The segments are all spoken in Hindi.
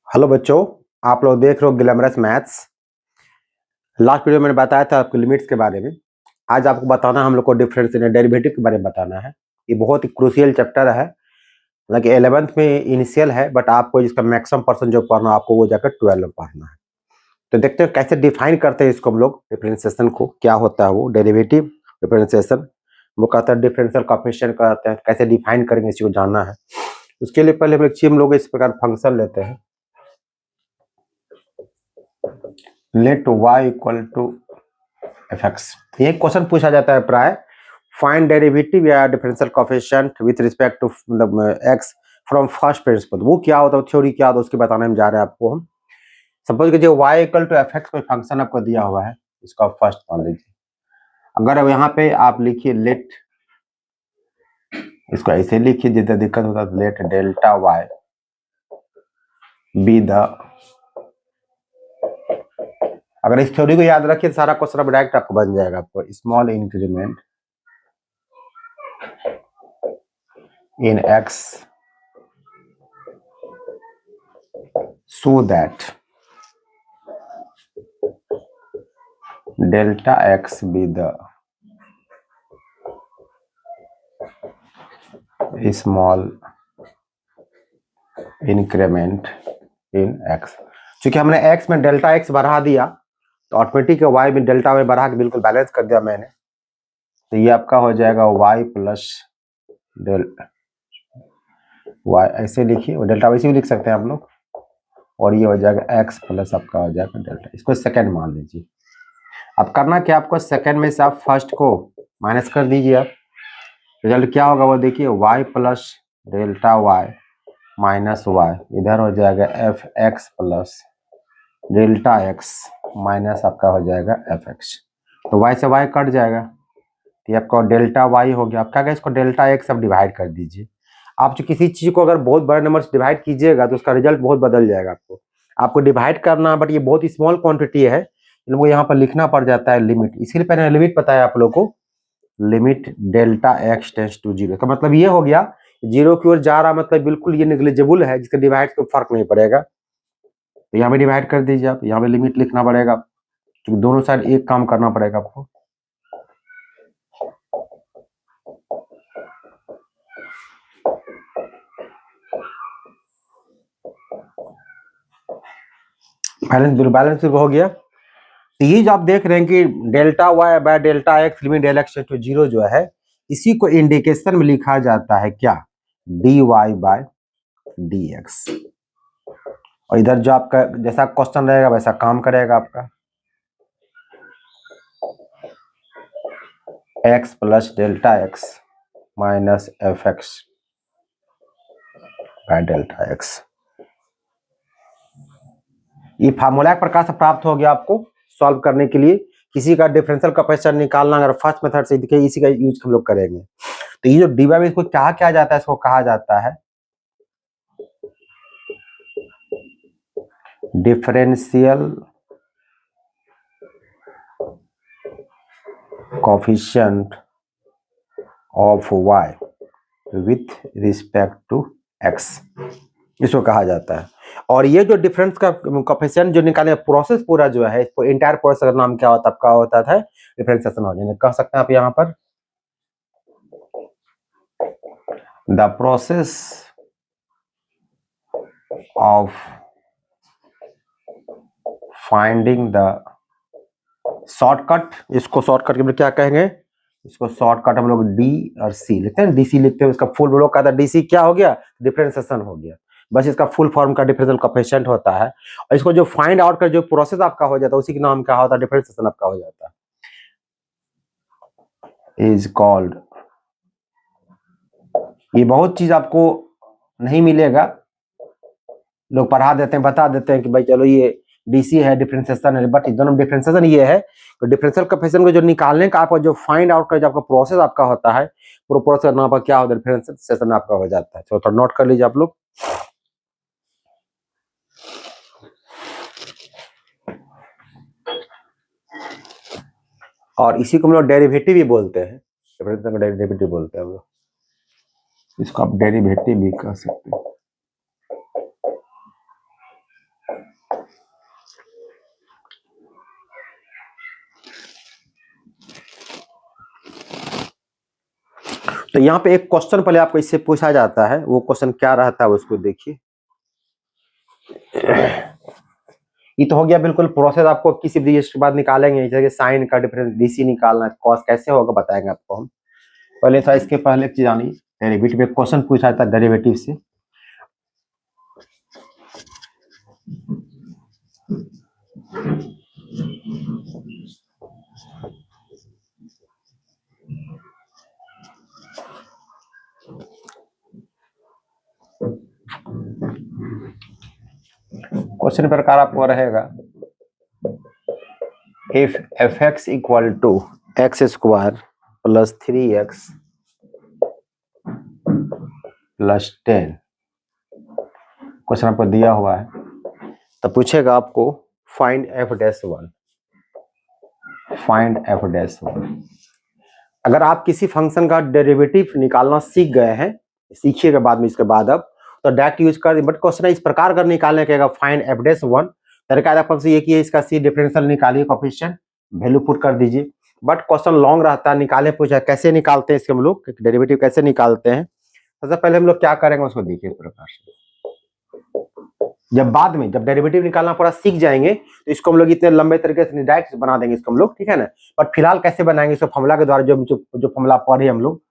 हेलो बच्चों, आप लोग देख रहे हो ग्लैमरस मैथ्स। लास्ट वीडियो में मैंने बताया था आपको लिमिट्स के बारे में। आज आपको बताना हम लोग को डिफरेंस इन डेरिवेटिव के बारे में बताना है। ये बहुत ही क्रूशियल चैप्टर है, हालांकि 11th में इनिशियल है, बट आपको इसका मैक्सिमम पर्सन जो पढ़ना आपको वो जाकर 12 में पढ़ना है। तो देखते हैं कैसे डिफाइन करते हैं इसको हम लोग, डिफरेंशिएशन को क्या होता है वो डेरिवेटिव डिफरेंशिएशन। वो कहते हैं डिफरेंशियल कोएफिशिएंट कहते हैं, कैसे डिफाइन करेंगे इसी को जानना है। उसके लिए पहले हम लोग इस प्रकार फंक्शन लेते हैं। Let y equal to fx। ये क्वेश्चन पूछा जाता है प्राय, फाइंड डेरिवेटिव या differential coefficient with respect to मतलब x फ्रॉम फर्स्ट प्रिंसिपल। वो क्या होता है, थ्योरी क्या होता है, उसके बताने में जा रहे हैं आपको हम। सपोज कीजिए y इक्वल टू fx कोई फंक्शन आपको दिया हुआ है, इसको आप फर्स्ट मान लीजिए। अगर अब यहाँ पे आप लिखिए लेट, इसको ऐसे लिखिए जितना दिक्कत होता है, let delta y be the, अगर इस थ्योरी को याद रखिए सारा क्वेश्चन अब डायरेक्ट आपको बन जाएगा। आपको small increment in x so that delta x be the small increment in x। चूंकि हमने x में डेल्टा x बढ़ा दिया तो ऑटोमेटिक y में डेल्टा y बढ़ा के बिल्कुल बैलेंस कर दिया मैंने। तो ये आपका हो जाएगा y प्लस डेल y, ऐसे लिखिए, और डेल्टा वैसे भी लिख सकते हैं आप लोग, और ये हो जाएगा x प्लस आपका हो जाएगा डेल्टा। इसको सेकंड मान लीजिए। अब करना क्या आपको, सेकंड में से आप फर्स्ट को माइनस कर दीजिए। आप रिजल्ट क्या होगा वो देखिए, y plus delta y minus y, इधर हो जाएगा F x plus delta x minus आपका हो जाएगा एफ एक्स। तो y से y कट जाएगा, तो आपका डेल्टा y हो गया। आपका इसको डेल्टा एक्स अब डिवाइड कर दीजिए। आप जो किसी चीज को अगर बहुत बड़े नंबर से डिवाइड कीजिएगा तो उसका रिजल्ट बहुत बदल जाएगा। आपको डिवाइड करना, बट ये बहुत ही स्मॉल क्वांटिटी है, इन लोगों को यहाँ पर लिखना पड़ जाता है लिमिट। इसीलिए पहले लिमिट बताया आप लोग को, limit delta x tends to zero का मतलब ये हो गया जीरो की ओर जा रहा, मतलब बिल्कुल ये नेग्लिजिबल है, जिसका डिवाइड को फर्क नहीं पड़ेगा। तो यहाँ पे डिवाइड कर दीजिए आप, यहाँ पे लिमिट लिखना पड़ेगा क्योंकि दोनों साइड एक काम करना पड़ेगा आपको। बैलेंस हो गया। तो ये जो आप देख रहे हैं कि delta y by delta x limit del x to zero जो है, इसी को इंडिकेशन में लिखा जाता है क्या, d y by d x. और इधर जो आपका जैसा क्वेश्चन रहेगा वैसा काम करेगा आपका, x plus delta x minus f x bye delta x. ये फार्मूला एक प्रकार से प्राप्त हो गया आपको सॉल्व करने के लिए। किसी का डिफरेंशियल कोएफिशिएंट निकालना अगर फर्स्ट मेथड से दिखे, इसी का यूज हम लोग करेंगे। तो ये जो डी वाई इसको क्या किया जाता है, इसको कहा जाता है differential coefficient of y with respect to x, इसको कहा जाता है। और ये जो डिफरेंस का कोएफिशिएंट जो निकाले प्रोसेस पूरा जो है, इसको इंटायर प्रोसेस का नाम क्या होता है, आपका होता है डिफरेंशिएशन हो जाए। कह सकते हैं आप यहाँ पर the process of finding the shortcut, इसको शॉर्टकट के लिए क्या कहेंगे, इसको शॉर्टकट हम लोग डी और सी लिखते हैं, डीसी लिखते हैं। इसका फुल लोग कहता है डीसी क्या हो गया, डिफरेंशिएशन हो गया। बस इसका फुल फॉर्म का डिफरेंशियल कोएफिशिएंट होता है, और इसको जो फाइंड आउट का जो प्रोसेस आपका हो जाता है उसी के नाम क्या होता है, डिफरेंशिएशन आपका हो जाता है, इज कॉल्ड। ये बहुत चीज आपको नहीं मिलेगा, लोग पढ़ा देते हैं, बता देते हैं कि भाई चलो ये डीसी है, डिफरेंशिएशन है, बट दोनों डिफरेंशिएशन ये है। तो डिफरेंशियल कोएफिशिएंट को जो निकालने का आपका जो फाइंड आउट का जो आपका प्रोसेस आपका होता है, पूरा प्रोसेस नाम पर क्या होता है, डिफरेंशिएशन आपका हो जाता है। तो नोट कर लीजिए आप लोग। और इसी को हम लोग डेरिवेटिव भी बोलते हैं, डिफरेंशियल का डेरिवेटिव बोलते हैं हम लोग, इसको आप डेरिवेटिव भी कह सकते हैं। तो यहाँ पे एक क्वेश्चन पहले आपको इससे पूछा जाता है, वो क्वेश्चन क्या रहता है उसको देखिए। ये तो हो गया बिल्कुल प्रोसेस, आपको किसी भी के बाद निकालेंगे, जैसे साइन का डिफरेंस डीसी निकालना है, कॉस कैसे होगा बताएंगे आपको हम। पहले था इसके पहले एक चीज आनी, डेरिवेटिव में क्वेश्चन पूछा था डेरिवेटिव से। क्वेश्चन प्रकार आपको रहेगा, if f x equal to x square plus 3x plus 10, question आपको दिया हुआ है, तो पूछेगा आपको find f dash one, find f dash one. अगर आप किसी फंक्शन का डेरिवेटिव निकालना सीख गए हैं, सीखिएगा बाद में, इसके बाद अब तो डायरेक्ट यूज कर, बट क्वेश्चन इस प्रकार का निकालने का, फाइंड एफ डैश वन, तरीका आपसे ये कि इसका सी डिफरेंशियल निकालिए, कोएफिशिएंट वैल्यू पुट कर दीजिए। बट क्वेश्चन लॉन्ग रहता है, निकाले पूछा कैसे निकालते हैं इसके हम लोग डेरिवेटिव कैसे निकालते हैं। सबसे पहले हम लोग क्या करेंगे उसको देखिए इस प्रकार से। जब बाद में जब डेरिवेटिव निकालना पूरा सीख जाएंगे तो इसको हम लोग इतने लंबे तरीके से डायरेक्ट बना देंगे इसको हम लोग, ठीक है ना। बट फिलहाल कैसे बनाएंगे इसको, फॉर्मूला के द्वारा, जो फॉर्मूला पढ़े हम लोग,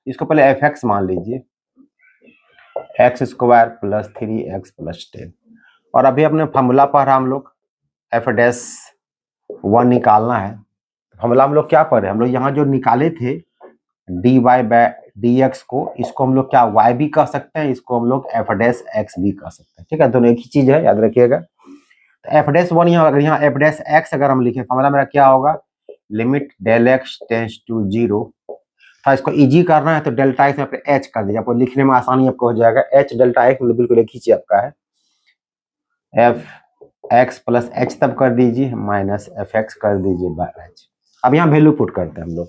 इसको पहले एफ एक्स मान लीजिए, x square plus 3x plus 10, और अभी अपने फॉर्मूला पढ़ा हम लोग एफ डैश वन निकालना है। फॉर्मूला हम लोग क्या पढ़े, हम लोग यहाँ जो निकाले थे d y by d x को, इसको हम लोग क्या वाई भी कह सकते हैं, इसको हम लोग एफ डैश एक्स भी कह सकते हैं, ठीक है, दोनों एक ही चीज है, याद रखिएगा। तो एफ डैश वन यहाँ, अगर यहाँ एफ डैश एक्स अगर हम लिखे, फॉर्मूला मेरा क्या होगा, limit del x tends to zero, था इसको इजी करना है तो डेल्टा एक्स में एच कर दीजिए, आपको लिखने में आसानी आपको हो जाएगा। एच डेल्टा एक्स मतलब बिल्कुल एक ही चीज आपका है, एफ एक्स प्लस एच तब कर दीजिए, माइनस एफ एक्स कर दीजिए बाय एच। अब यहाँ वैल्यू पुट करते हैं हम लोग,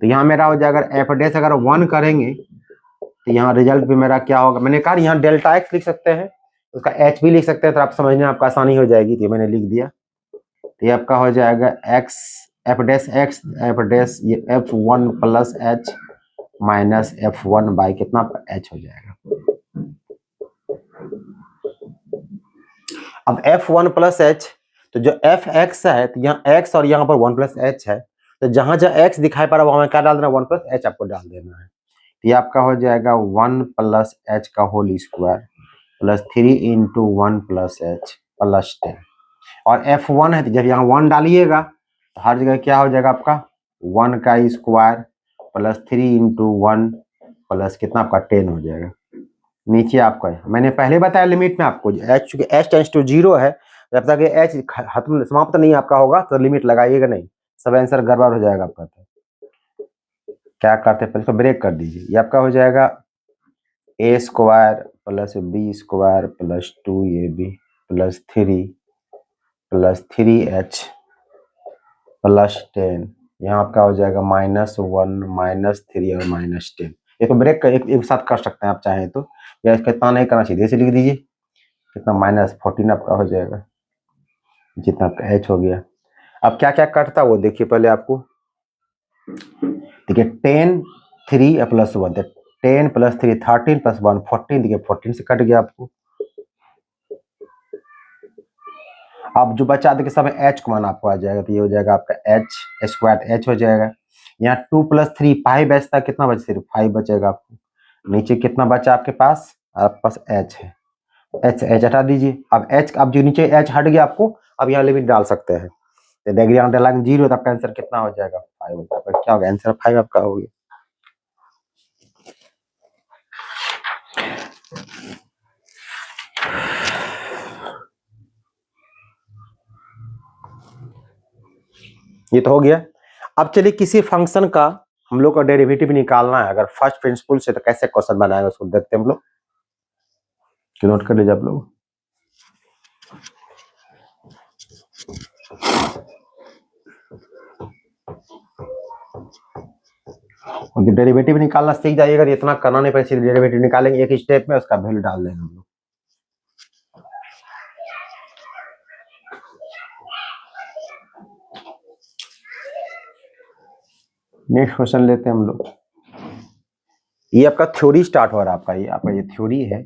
तो यहाँ मेरा हो जाएगा एफ डैश अगर वन करेंगे तो यहाँ रिजल्ट भी मेरा क्या होगा, मैंने कहा यहाँ डेल्टा एक्स लिख सकते हैं, उसका एच भी लिख सकते हैं, तो आप समझने में आपका आसानी हो जाएगी, तो मैंने लिख दिया। तो ये आपका हो जाएगा X F dash X, F dash ये F one plus H minus F one by कितना एच हो जाएगा। अब एफ वन प्लस एच, तो जो एफ एक्स है तो यहाँ एक्स और यहाँ पर वन प्लस एच है, तो जहां जहां एक्स दिखाई पड़ा वहां क्या डाल देना, वन प्लस एच आपको डाल देना है। तो ये आपका हो जाएगा वन प्लस एच का whole square plus 3 into one plus h plus 10, और एफ वन है तो जब यहाँ वन डालिएगा तो हर जगह क्या हो जाएगा आपका वन का square plus 3 into one plus कितना आपका 10 हो जाएगा। नीचे आपका मैंने पहले बताया लिमिट में आपको, एच चूंकि एच टेंस टू जीरो है, जब तक ये एच खत्म समाप्त नहीं आपका होगा तो लिमिट लगाइएगा नहीं, सब आंसर गड़बड़ हो जाएगा आपका। तो क्या करते हैं, पहले तो ब्रेक कर दीजिए, ये आपका हो जाएगा A square plus B square plus 2ab plus 3 H plus 10, यहाँ आपका हो जाएगा -1 -3 और -10। ये तो ब्रेक एक साथ कर सकते हैं आप चाहें तो, या इसका इतना नहीं करना चाहिए, इसे लिख दीजिए कितना -14 आपका हो जाएगा, जितना आपका एच हो गया। अब क्या क्या कटता है वो देखिए पहले आपको, देखिए 10 3 प्लस 1, 10 प्लस 3 13 प्लस 1 14, देखिए 14 से कट गया आपको। अब जो बचा देखिए सब एच को मान आपको आ जाएगा, तो ये हो जाएगा आपका एच स्क्वायर एच हो जाएगा। यहाँ 2 प्लस 3 5 बचता, कितना बचा, सिर्फ 5 बचेगा आपको। नीचे कितना बचा आपके पास, आपके पास एच है, एच एच हटा दीजिए। अब एच, अब जो नीचे एच हट गया आपको, अब यहाँ लिमिट डाल सकते हैं, तो डायग्राम डालेंगे जीरो, तो आपका आंसर कितना हो जाएगा 5 हो जाएगा। क्या होगा आंसर 5 आपका हो गया। ये तो हो गया। अब चलिए किसी फंक्शन का हम लोग का डेरिवेटिव निकालना है, अगर फर्स्ट प्रिंसिपल से, तो कैसे क्वेश्चन बनाएगा उसको देखते हैं हम लोग, नोट कर लीजिए आप लोग। और डेरिवेटिव निकालना सीख जाइएगा, इतना करना नहीं पड़ेगा, डेरिवेटिव निकालेंगे एक स्टेप में, उसका वैल्यू डाल देंगे हम लोग। नेक्स्ट क्वेश्चन लेते हैं हम लोग, ये आपका थ्योरी स्टार्ट हो रहा है, आपका ये थ्योरी है।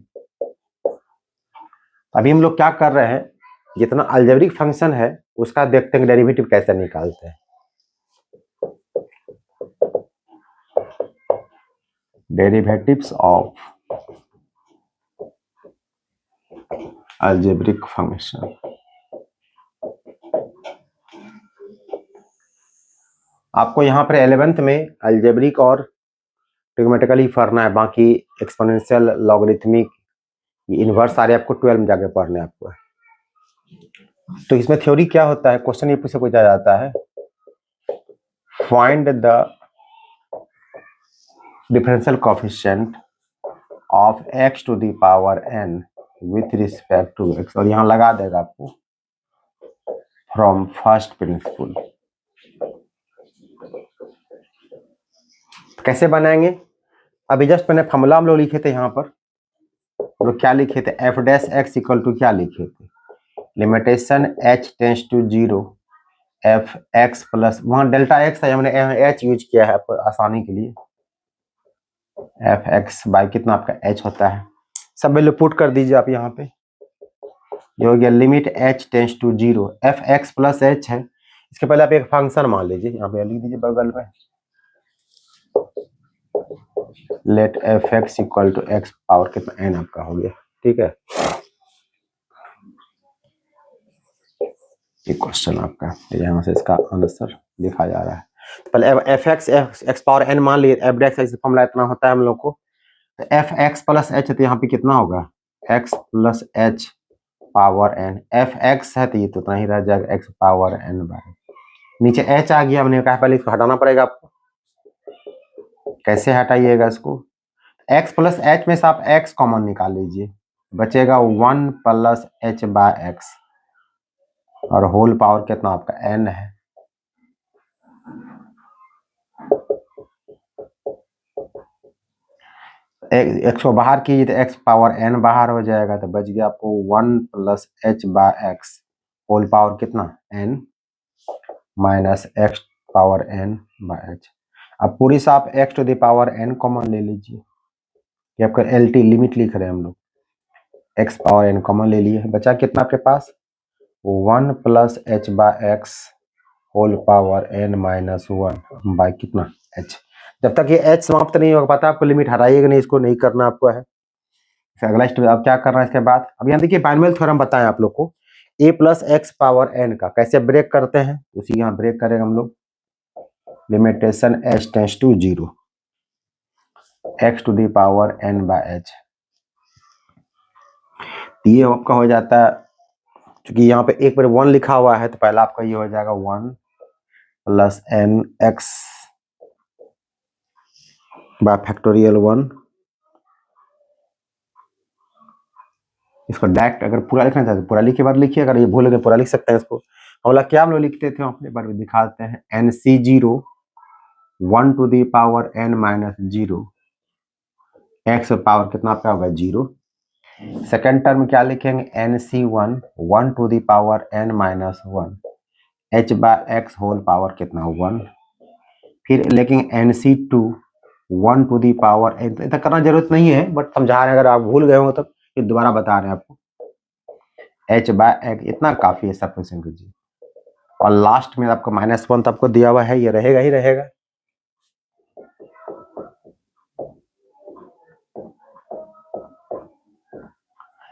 अभी हम लोग क्या कर रहे हैं, जितना अलजेब्रिक फंक्शन है उसका देखते हैं डेरिवेटिव कैसे निकालते हैं। Derivatives of algebraic function. आपको यहाँ पर 11th में अलजेब्रिक और ट्रिग्नोमेट्रिकली पढ़ना है, बाकी एक्सपोनेंशियल, लॉगरिथमिक, इनवर्स सारे आपको 12 में जाके पढ़ने आपको है। तो इसमें थ्योरी क्या होता है, क्वेश्चन ये पूछा जाता है, find the differential coefficient of x to the power n with respect to x, और यहाँ लगा देगा आपको फ्रॉम फर्स्ट प्रिंसिपल। कैसे बनाएंगे, अभी जस्ट मैंने फॉर्मूला हम लोग लिखे थे यहाँ पर, और क्या लिखे थे, f dash x equal to क्या लिखे थे, limitation h tends to 0 f x plus, वहाँ डेल्टा एक्स है, हमने h यूज किया है आसानी के लिए, एफ एक्स बाई कितना आपका h होता है, सब वैल्यू पुट कर दीजिए आप यहाँ पे। ये हो गया limit h tends to 0 f x plus h है। इसके पहले आप एक फंक्शन मान लीजिए, यहाँ पे लिख दीजिए बगल में, let f x equal to x power कितना n आपका हो गया, ठीक है। ये क्वेश्चन आपका यहाँ से इसका आंसर लिखा जा रहा है। पहले F x x power n मान लिए, एफ डैश एक्स फॉर्मूला इतना होता है हम लोग को, एफ एक्स प्लस एच है तो यहाँ पे कितना होगा, x plus H power n, F x है तो ये तो उतना ही रह जाएगा एक्स पावर n बाय, नीचे h आ गया, हमने कहा पहले इसको हटाना पड़ेगा आपको। कैसे हटाइएगा इसको, x प्लस एच में से आप x कॉमन निकाल लीजिए, बचेगा 1 प्लस एच बाय एक्स, और होल पावर कितना आपका n है। एक्स को बाहर कीजिए तो एक्स पावर n बाहर हो जाएगा, तो बच गया आपको 1 plus h by x, whole power कितना n minus x power n by एच। अब पूरी से आप x to the power n common ले लीजिए, ये आपका LT लिमिट लिख रहे हैं हम लोग, x पावर n कॉमन ले लिए, बचा कितना आपके पास 1 plus h by x whole power n minus 1 by कितना h। जब तक ये h समाप्त नहीं होगा, पता आपको लिमिट हटाइएगा नहीं, इसको नहीं करना आपको है। फिर अगला स्टेप आप क्या करना है इसके बाद, अब यहाँ देखिए बाइनोमियल थ्योरम बताएं आप लोग को, a plus x power n का कैसे ब्रेक करते हैं, उसी यहाँ ब्रेक करेंगे हम लोग, limitation h tends to 0 x to the power n by h। ये आपका हो जाता है, क्योंकि यहाँ पे एक पर 1 लिखा हुआ है तो पहला आपका ये हो जाएगा 1 plus n x bye factorial 1। इसको डायरेक्ट अगर पूरा लिखना चाहते पूरा लिख के बाद लिखिए, अगर ये भूल गए पूरा लिख सकते हैं इसको। अगला क्या हम लोग लिखते थे अपने बारे में दिखाते हैं, NC0 1 to the power n minus 0, x power कितना आपका होगा 0। सेकेंड टर्म क्या लिखेंगे, NC1 1 to the power n minus 1, h by x whole power कितना 1। फिर लेकिन NC2 1 टू दी पावर, इतना करना जरूरत नहीं है बट समझा रहे हैं, अगर आप भूल गए हो तो फिर दोबारा बता रहे हैं आपको, h बाय एक्स इतना काफी है, सफिशिएंट कीजिए। और लास्ट में आपको -1 तो आपको दिया हुआ है, ये रहेगा ही रहेगा।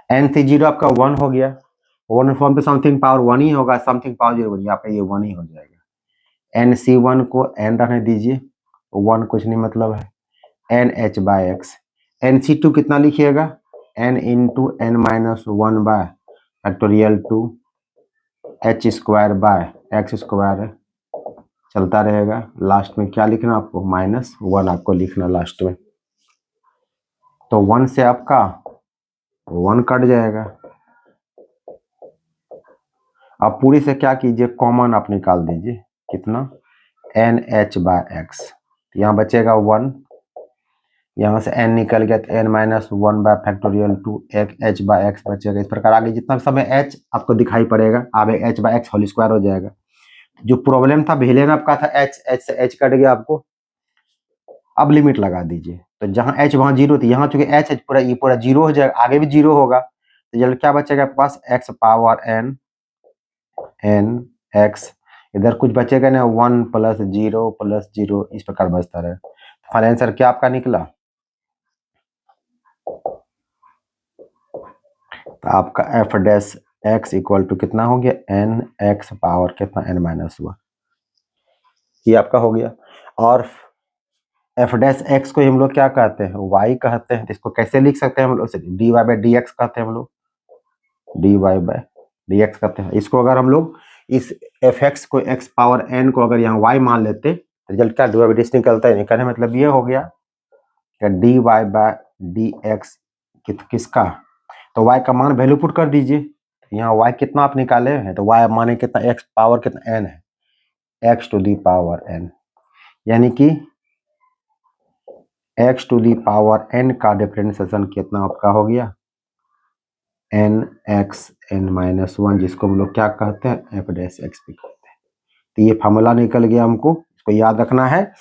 NC0 आपका 1 हो गया, 1 पे समथिंग पावर 1 ही होगा, समथिंग पावर 0 यहाँ पे ये 1 ही हो जाएगा। NC1 को n रहने दीजिए, 1 कुछ नहीं मतलब है, NH बाय एक्स। NC2 कितना लिखिएगा, n into n minus 1 bye factorial 2 h square by x square चलता रहेगा। लास्ट में क्या लिखना आपको, -1 आपको लिखना लास्ट में, तो 1 से आपका 1 कट जाएगा। अब पूरी से क्या कीजिए, कॉमन आप निकाल दीजिए, कितना NH बाय एक्स, यहाँ बचेगा 1, यहाँ से n निकल गया तो n माइनस 1 बाय फैक्टोरियल 2 एक h बाय एक्स बचेगा। इस प्रकार आगे जितना समय h आपको दिखाई पड़ेगा, आगे h by x whole square हो जाएगा। जो प्रॉब्लम था पहले में आपका था h से h कट गया आपको, अब लिमिट लगा दीजिए, तो जहाँ h वहाँ जीरो थी, यहाँ चूंकि h पूरा ये पूरा जीरो हो जाएगा, आगे भी जीरो होगा, तो जल्द क्या बचेगा आपके पास x पावर n x, इधर कुछ बचेगा ना 1 + 0 + 0 इस प्रकार बचता रहे। फाइनल आंसर क्या आपका निकला? तो आपका f dash x equal to कितना हो गया? एन एक्स पावर कितना? n माइनस 1, ये आपका हो गया। और एफ डैश एक्स को हम लोग क्या कहते हैं? y कहते हैं। इसको कैसे लिख सकते हैं हम लोग? dy बाई डी एक्स कहते हैं हम लोग, dy बाई डी एक्स कहते हैं। इसको अगर हम लोग इस एफ एक्स को x पावर n को अगर यहाँ y मान लेते तो रिजल्ट क्या dy बाई डी एक्स निकलता है। निकलने मतलब ये हो गया कि dy बाई डी एक्स किसका? तो y का मान वैल्यू पुट कर दीजिए। यहाँ y कितना आप निकाले हैं? तो y माने कितना? x पावर कितना? n है, x to the power n, यानी कि x to the power n का डिफरेंशिएशन कितना आपका हो गया? n x n माइनस 1, जिसको हम लोग क्या कहते हैं? एफ डैश एक्स भी कहते हैं। तो ये फॉर्मूला निकल गया हमको, इसको याद रखना है।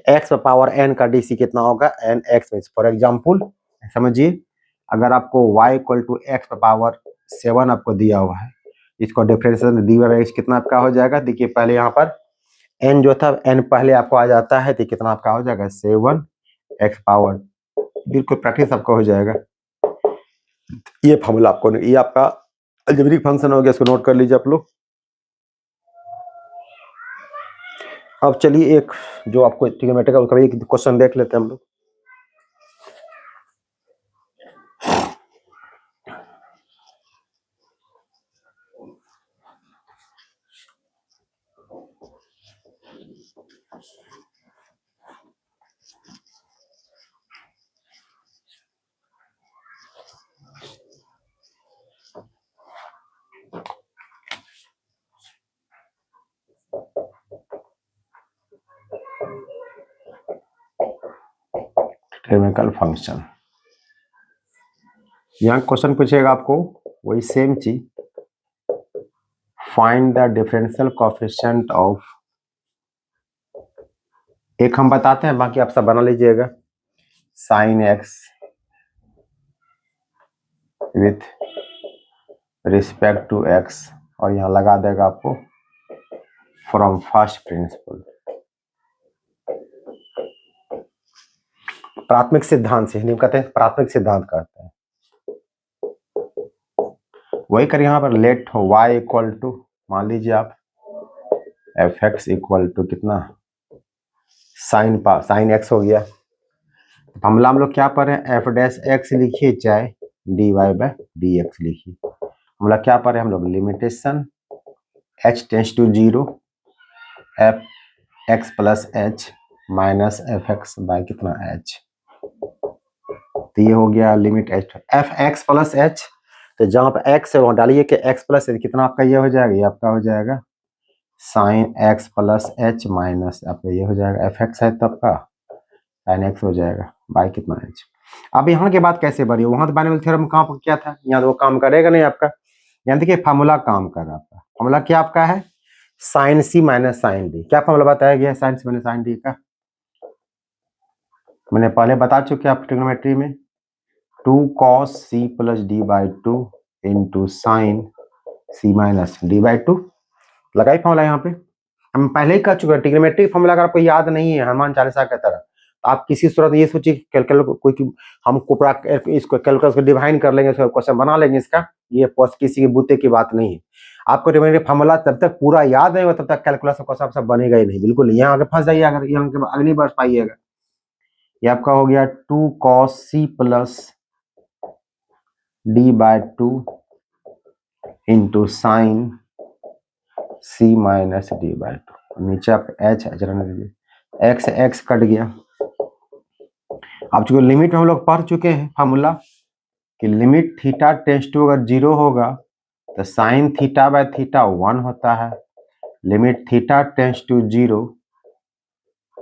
x पावर n का डीसी कितना होगा? n x। फॉर एग्जाम्पल समझिए, अगर आपको y equal to x power 7 आपको दिया हुआ है, इसको डिफरेंशिएशन dy बाई एक्स कितना आपका हो जाएगा? देखिए पहले यहाँ पर n जो था, n पहले आपको आ जाता है, तो कितना आपका हो जाएगा? 7 x पावर, बिल्कुल प्रैक्टिस आपका हो जाएगा। ये फॉर्मूला आपको, ये आपका अलजेब्रिक फंक्शन हो गया, इसको नोट कर लीजिए आप लोग। अब चलिए एक जो आपको ट्रिग्नोमेट्री का उसका भी क्वेश्चन देख लेते हैं हम लोग। ट्रिग्नोमेट्रिकल फंक्शन, यहाँ क्वेश्चन पूछेगा आपको वही सेम चीज, find the differential coefficient of, एक हम बताते हैं, बाकी आप सब बना लीजिएगा। Sine x with respect to x, और यहाँ लगा देगा आपको फ्रॉम फर्स्ट प्रिंसिपल, प्राथमिक सिद्धांत से, हिंदी में कहते हैं प्राथमिक सिद्धांत कहते हैं। वही कर यहाँ पर लेट y इक्वल टू, मान लीजिए आप एफ एक्स इक्वल टू कितना? साइन एक्स हो गया। फॉर्मूला हम लोग क्या पढ़ रहे हैं? एफ डैश एक्स लिखिए चाहे d y by d x लिखिए। हम लोग क्या पढ़ रहे हैं? हम लोग limitation h tends to 0 f x plus H minus f x by कितना? h। तो ये हो गया limit f x plus h, तो जहाँ पे x है वहाँ डालिए कि x प्लस एच कितना आपका ये हो जाएगा? ये आपका हो जाएगा sine x plus H minus आपका ये हो जाएगा एफ एक्स है तब का साइन एक्स हो जाएगा बाई कितना एच। अब यहाँ के बाद कैसे बढ़िए? वहाँ तो बाइनोमियल थ्योरम कहाँ पर क्या था, यहाँ तो वो काम करेगा नहीं आपका। यहाँ देखिए फार्मूला काम कर रहा आपका, फार्मूला क्या आपका है? Sign c minus sign D. क्या फार्मूला बताया गया sign c minus sign D का? मैंने पहले बता चुके आप ट्रिग्नोमेट्री में, 2 cos c plus d by 2 into sine c minus d by 2। लगाई फॉर्मूला यहाँ पे, हम पहले ही कर चुके हैं। ट्रिग्नोमेट्री फॉर्मूला अगर आपको याद नहीं है हनुमान चालीसा की तरह, तो आप किसी सूरत ये सोचिए कोई हमको पूरा इसको कैलकुलस को डिवाइन कर लेंगे, क्वेश्चन बना लेंगे इसका, ये किसी के बूते की बात नहीं है। आपको ट्रिग्नोमेट्री फॉर्मूला तब तक पूरा याद नहीं होगा तब तक कैलकुलस का क्वेश्चन सब बनेगा ही नहीं। बिल्कुल यहाँ आगे फंस जाइए, अगर यहाँ आगे नहीं बढ़ पाइएगा। ये आपका हो गया 2 cos c plus d by 2 into sine c minus d by 2। नीचे आप एच रहने दीजिए, एक्स एक्स कट गया। अब चूंकि लिमिट में हम लोग पढ़ चुके हैं फार्मूला कि लिमिट थीटा टेंस टू अगर 0 होगा तो साइन थीटा बाय थीटा 1 होता है। Limit theta tends to 0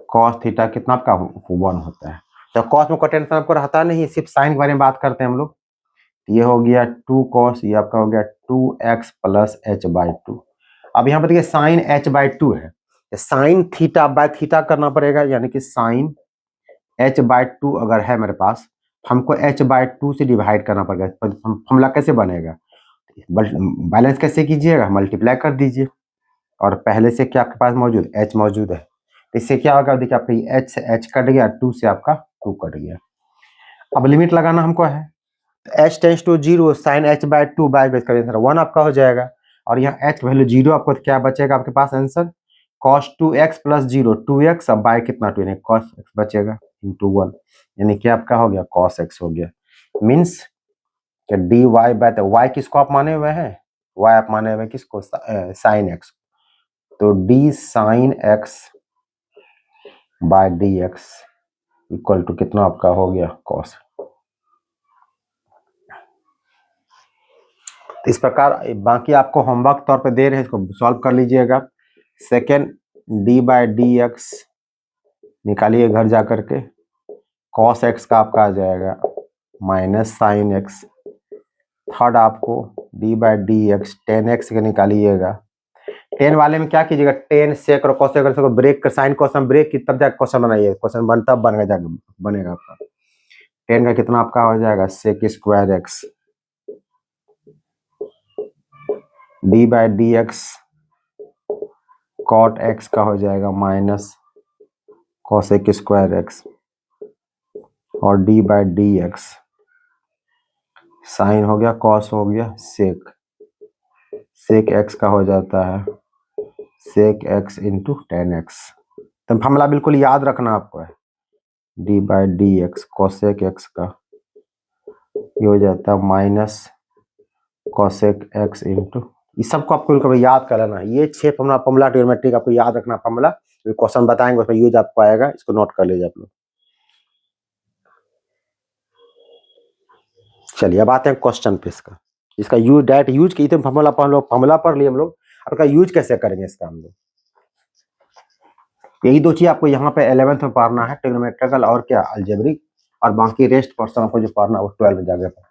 cos theta कितना आपका 1 होता है। तो कॉस में कोई टेंशन आपको रहता नहीं, सिर्फ साइन के बारे में बात करते हैं हम लोग। ये हो गया 2 cos, ये आपका हो गया 2x प्लस एच बाई 2। अब यहाँ पर देखिए साइन एच बाई 2 है, साइन थीटा बाय थीटा करना पड़ेगा, यानी कि साइन h/2 अगर है मेरे पास, हमको h/2 से डिवाइड करना पड़ेगा। फॉर्मूला कैसे बनेगा, बैलेंस कैसे कीजिएगा, मल्टीप्लाई कर दीजिए, और पहले से क्या आपके पास मौजूद, h मौजूद है, तो इससे क्या होगा, देखिए आपका h से h कट गया, 2 से आपका 2 कट गया। अब लिमिट लगाना हमको है, h tends to 0 sine h/2 by base का आंसर 1 आपका हो जाएगा, और यहाँ h वैल्यू 0, आपको क्या बचेगा आपके पास answer, cos 2x plus 0 2x, अब बाय कितना 2 यानी cos x बचेगा इंटू 1, यानी क्या आपका हो गया cos x हो गया। मीन्स कि dy बाय, तो y किसको आप माने हुए हैं, y आप माने हुए किसको, साइन x, तो d sine x by d x equal to कितना आपका हो गया cos। इस प्रकार बाकी आपको होमवर्क तौर पे दे रहे हैं, इसको सॉल्व कर लीजिएगा। Second d by d x निकालिए घर जा करके, cos x का आपका आ जाएगा माइनस साइन x। थर्ड आपको d by d x tan x के निकालिएगा, टेन वाले में क्या कीजिएगा, टेन सेक और कोसेक को ब्रेक कर, साइन कोसम ब्रेक की तब जाकर क्वेश्चन बनाइए, क्वेश्चन बन तब बनेगा आपका। टेन का कितना आपका हो जाएगा sec square x, d by d x cot x का हो जाएगा माइनस कोसेक स्क्वायर एक्स, और d by d x sine हो गया कॉस हो गया सेक, सेक एक्स का हो जाता है sec x into tan x. तो फॉर्मूला बिल्कुल याद रखना आपको है, d by d x cosec x का ये हो जाता है माइनस कोसेक एक्स इंटू, इस सबको आपको बिल्कुल याद कर लेना। ये 6 फॉर्मूला ट्रिग्नोमेट्री आपको याद रखना फॉर्मूला, क्वेश्चन बताएंगे उसमें यूज आपको आएगा, इसको नोट कर लीजिए आप लोग। चलिए अब आते हैं क्वेश्चन पे, इसका यूज डायरेक्ट यूज की, तो फॉर्मूला पढ़ लिए हम लोग, अब इसका यूज कैसे करेंगे इसका हम लोग, यही दो चीज आपको यहाँ पे 11th में पढ़ना है, ट्रिग्नोमेट्रिकल और क्या अलजेब्रिक, और बाकी रेस्ट पर्सन आपको जो पढ़ना है वो 12 में जाके पढ़ना है।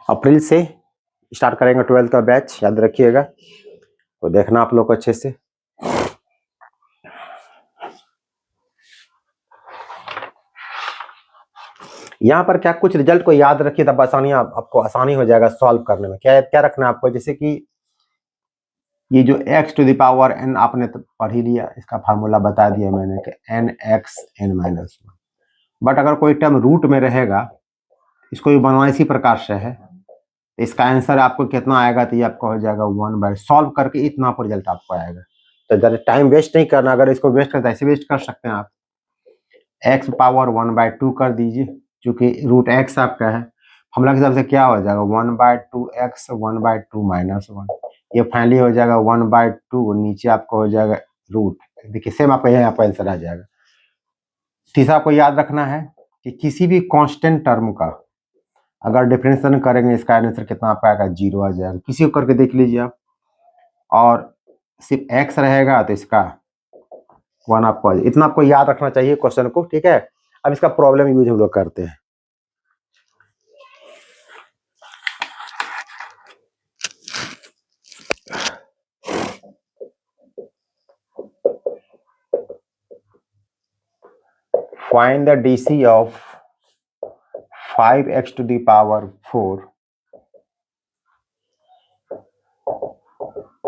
अप्रैल से स्टार्ट करेंगे 12th का बैच, याद रखिएगा, तो देखना आप लोग अच्छे से। यहाँ पर क्या कुछ रिजल्ट को याद रखिए, तब आसानी आपको आसानी हो जाएगा सॉल्व करने में। क्या क्या रखना है आपको, जैसे कि ये जो x to the power n आपने तो पढ़ ही लिया, इसका फार्मूला बता दिया मैंने कि nx n-1, बट अगर कोई टर्म रूट में रहेगा, इसको भी बनवाना इसी प्रकार से है, इसका आंसर आपको कितना आएगा, तो ये आपको हो जाएगा 1/, सॉल्व करके इतना पर रिजल्ट आपको आएगा। तो ज़्यादा टाइम वेस्ट नहीं करना, अगर इसको वेस्ट करता है ऐसे वेस्ट कर सकते हैं आप, x पावर 1/2 कर दीजिए, चूंकि रूट x आपका है, फॉर्मूला के हिसाब से क्या हो जाएगा 1/2x 1/2 - 1, ये फाइनली हो जाएगा 1/2, नीचे आपको हो जाएगा रूट, देखिए सेम आपका यहाँ आपका आंसर आ जाएगा। तीसरा आपको याद रखना है कि किसी भी कांस्टेंट टर्म का अगर डिफरेंशिएशन करेंगे, इसका आंसर कितना आपका आएगा 0 आ जाएगा, किसी को करके देख लीजिए आप, और सिर्फ x रहेगा तो इसका 1 आपको, इतना आपको याद रखना चाहिए क्वेश्चन को, ठीक है। अब इसका प्रॉब्लम यूज हम लोग करते हैं। Find the DC of 5x to the power 4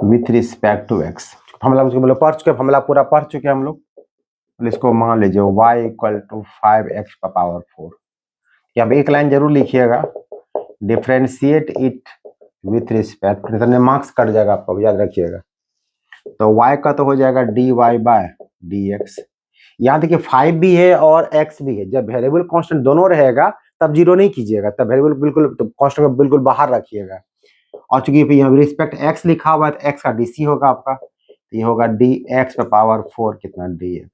with respect to x। Formula पढ़ चुके, फॉर्मूला पूरा पढ़ चुके हम लोग, इसको मान लीजिए y = 5x का पावर 4। यहाँ पे एक लाइन जरूर लिखिएगा, differentiate it with respect, marks cut जाएगा आपको, याद रखिएगा। तो y का तो हो जाएगा dy बाय dx, यहाँ देखिए 5 भी है और x भी है, जब वेरिएबल कांस्टेंट दोनों रहेगा तब जीरो नहीं कीजिएगा, तब वेरिएबल बिल्कुल तो कांस्टेंट को बिल्कुल बाहर रखिएगा, और चूंकि यहाँ रिस्पेक्ट x लिखा हुआ है तो x का dc होगा आपका, तो ये होगा dx का पावर 4 कितना dx,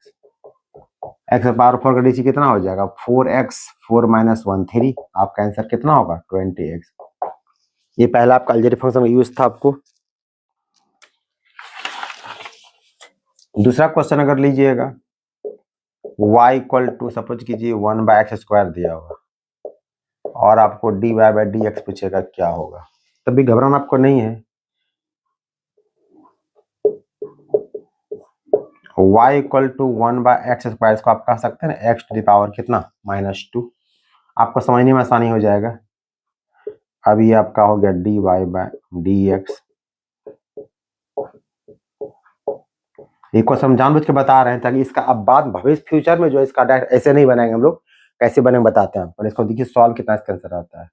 x का पावर 4 का dc कितना हो जाएगा 4x 4 - 1 3, आपका आंसर कितना होगा 20x। ये पहला आपका अलजेब्रिक फंक्शन का यूज था आपको। दूसरा क्वेश्चन अगर लीजिएगा, y इक्वल टू सपोज कीजिए 1/x² दिया होगा और आपको dy/dx पूछेगा क्या होगा, तभी घबराना आपको नहीं है। y इक्वल टू 1/x², इसको आप कह सकते हैं ना x टू द पावर कितना -2, आपको समझने में आसानी हो जाएगा। अब ये आपका हो गया dy/dx। ये क्वेश्चन हम जानबूझ के बता रहे हैं ताकि इसका अब बाद भविष्य फ्यूचर में जो इसका डायरेक्ट ऐसे नहीं बनाएंगे हम लोग, कैसे बनेंगे बताते हैं। और इसको देखिए सॉल्व कितना इसका आंसर आता है,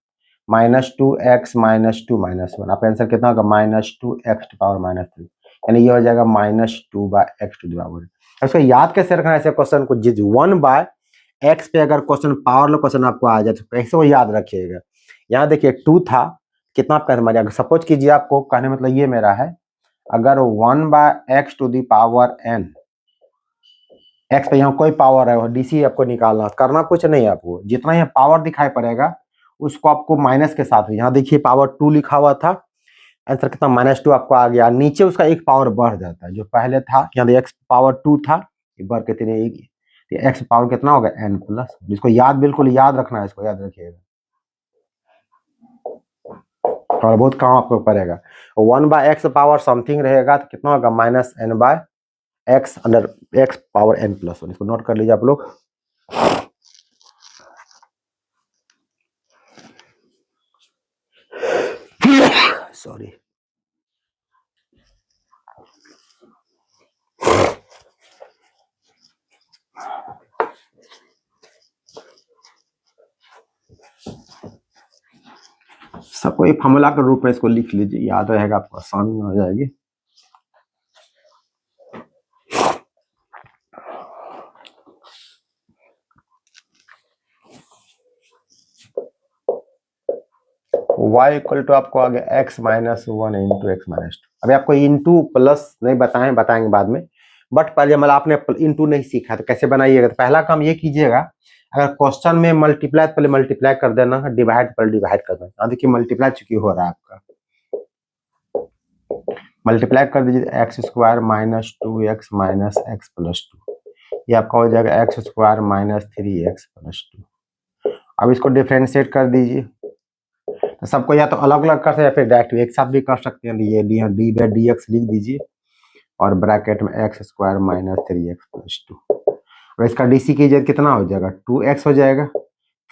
-2x -2 -1, आपका आंसर कितना होगा -2x टू पावर -3, यानी ये हो जाएगा -2/x टू द पावर। इसको याद कैसे रखना है ऐसे क्वेश्चन को, जिस 1/x पे अगर क्वेश्चन पावर क्वेश्चन आपको आ जाए तो कैसे वो याद रखिएगा। यहाँ देखिए 2 था, कितना आपका हमारे सपोज कीजिए, आपको कहने मतलब ये मेरा है, अगर 1/x to the power n, x पे यहाँ कोई पावर है, डीसी आपको निकालना, करना कुछ नहीं है आपको, जितना यहाँ पावर दिखाई पड़ेगा उसको आपको माइनस के साथ, यहाँ देखिए पावर 2 लिखा हुआ था, आंसर कितना -2 आपको आ गया, नीचे उसका एक पावर बढ़ जाता है, जो पहले था यहाँ x पावर 2 था, ये बढ़ के 3 x पावर कितना होगा n+, जिसको याद बिल्कुल याद रखना है, इसको याद रखिएगा और बहुत काम आपको पड़ेगा। 1/x पावर समथिंग रहेगा तो कितना होगा -n/x under x power n+1, इसको नोट कर लीजिए आप लोग। सॉरी, सबको एक फॉर्मूला के रूप में इसको लिख लीजिए, याद रहेगा आपको, आसानी हो जाएगी। y इक्वल टू आपको आ गया x -1 इंटू x -2। अभी आपको इंटू प्लस नहीं बताएंगे बाद में, बट पहले मतलब आपने इंटू नहीं सीखा तो कैसे बनाइएगा। तो पहला काम ये कीजिएगा, अगर क्वेश्चन में मल्टीप्लाई पहले मल्टीप्लाई कर देना, डिवाइड पहले डिवाइड कर देना। देखिए मल्टीप्लाई चूंकि हो रहा है आपका, मल्टीप्लाई कर दीजिए x² -2x -x + 2, ये आपका हो जाएगा x² -3x + 2। अब इसको डिफ्रेंशिएट कर दीजिए, तो सबको या तो अलग अलग कर सकते हैं या फिर डायरेक्ट एक साथ भी कर सकते हैं। ये d/dx लिख दीजिए और ब्रैकेट में x² -3x + 2। अब इसका डीसी कीजिए कितना हो जाएगा 2x हो जाएगा,